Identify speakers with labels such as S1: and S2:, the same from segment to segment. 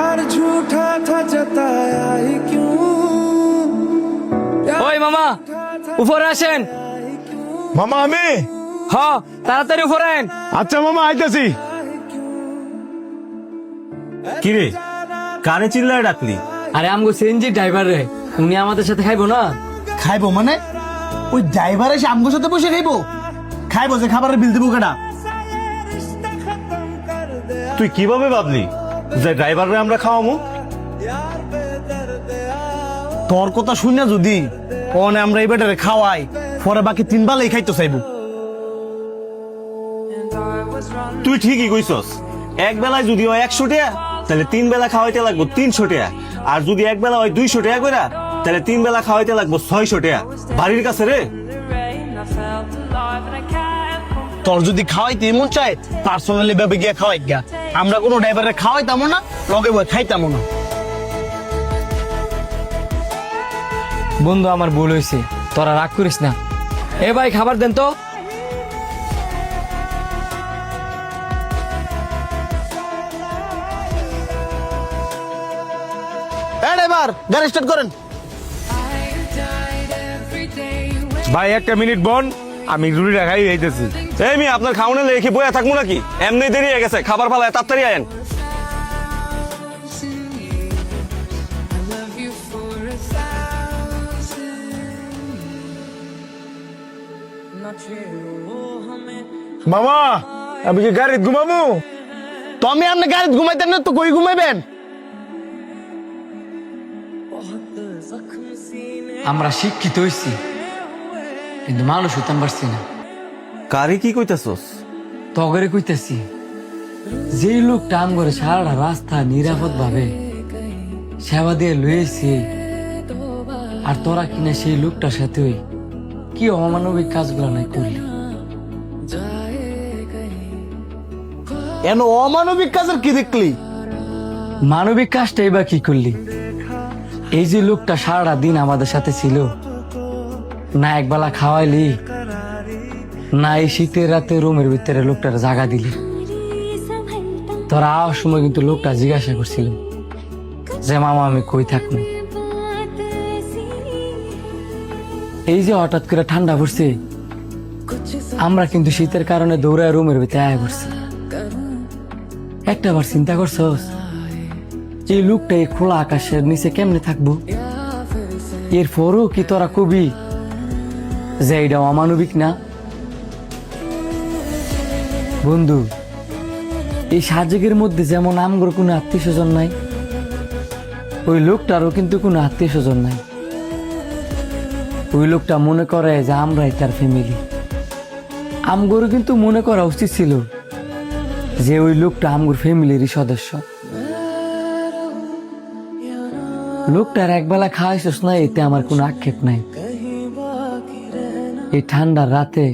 S1: प्यार झूठा था जताया ही क्यों
S2: ওই মামা উপরে আসেন।
S3: মামা আমি
S2: হ্যাঁ তাড়াতাড়ি উপরে আইন।
S3: আচ্ছা মামা আইতাছি।
S4: কিরে কারে চিল্লায় ডাকলি?
S2: আরে আমগো সিএনজি ড্রাইভার রে, উনি আমাদের সাথে খাইবো না?
S5: খাইবো মানে ওই ড্রাইভার এসে আমগোর সাথে বসে খাইবো? খাইবো যে খাবারের বিল দেবো কেডা?
S4: তুই কিভাবে ভাবলি যে ড্রাইভাররে আমরা খাওয়ামু?
S5: তোর কথা শুনে যদি পনে আমরা এই বেটারে খাওয়াই, পরে বাকি 3 বেলাই খাইতে চাইবো।
S4: তুই ঠিকই কইছস, এক বেলায় যদি হয় 100 টাকা তাহলে 3 বেলা খাওয়াইতে লাগবো 300 টাকা, আর যদি এক বেলা হয় 200 টাকা কইরা তাহলে 3 বেলা খাওয়াইতে লাগবো 600 টাকা। বাড়ির কাছে রে।
S5: তোর যদি খাওয়াইতে মন চায় পার্সোনালি ভাবে গিয়ে খাওয়াই গা, আমরা কোনো ড্রাইভারে খাওয়াইতাম না, লগে বই খাইতাম না।
S2: বন্ধু আমার ভুল হয়েছে, তোরা রাগ করিস না। এ ভাই খাবার দেন তো।
S5: ড্রাইভার গাড়ি স্টার্ট করেন।
S3: ভাই একটা মিনিট বন, আমি রুটি খাই যাইতেছি।
S4: এই মি আপনার খাওয়ানো লেখে বইয়া থাকবো নাকি? এমনি দেরি হয়ে গেছে, খাবার ফালায় তাড়াতাড়ি আয়েন।
S3: মামা আমি কি গাড়ি ঘুমাবো?
S5: তো আমি আপনার গাড়ি ঘুমাইতেন না তো কই ঘুমাইবেন?
S2: আমরা শিক্ষিত হইছি কিন্তু মানুষ হইতাম পারছি না।
S4: কারে কি কইতাছস?
S2: তগরে কইতেছি, যেই লোকটা আম করে সারাটা রাস্তা নিরাপদ ভাবে সেবা দিয়ে লয়েছি, আর তোরা কিনা সেই লোকটার সাথে ওই কি অমানবিক কাজগুলো নাই করলি।
S5: এন অমানবিক কাজের কি দেখলি?
S2: মানবিক কাজটাই বা কি করলি? এই যে লোকটা সারাটা দিন আমাদের সাথে ছিল, না একবেলা খাওয়াইলি, না এই শীতের রাতে রুমের ভিতরে লোকটার জায়গা দিলি। তোরা আওয়ার সময় কিন্তু লোকটা জিজ্ঞাসা করছিল যে মামা আমি কই থাকবো। এই যে হঠাৎ করে ঠান্ডা পড়ছে, আমরা কিন্তু শীতের কারণে দৌড়ায় রুমের ভিতরে আয়া করছি। একটা বার চিন্তা করছস এই লোকটা এই খোলা আকাশের নিচে কেমনে থাকবো? এরপরও কি তোরা কবি যে এটা অমানবিক না? বন্ধু, এই সাজেকের মধ্যে যেমন আমগর কোনো আত্মীয় স্বজন নাই, ওই লোকটারও কিন্তু কোনো আত্মীয় স্বজন নাই। ওই লোকটা মনে করে যে আমরাই তার ফ্যামিলি। আমগরও কিন্তু মনে করা উচিত ছিল যে ওই লোকটা আমগর ফ্যামিলিরই সদস্য। লোকটার একবেলা খাওয়াইছস না, এতে আমার কোনো আক্ষেপ নাই। এই ঠান্ডার রাতে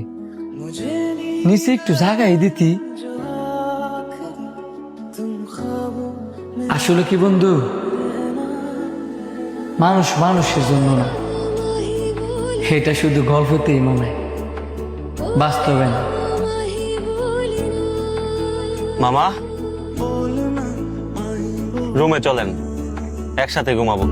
S2: নিচে একটু জায়গায় দিতি। আসলে কি বন্ধু, মানুষ মানুষের জন্য না, এটা শুধু গল্পতেই মানায়, বাস্তবে না।
S4: মামা রুমে চলেন, একসাথে ঘুমাবো।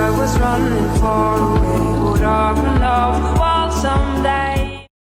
S1: I was running far away, would our love fall someday?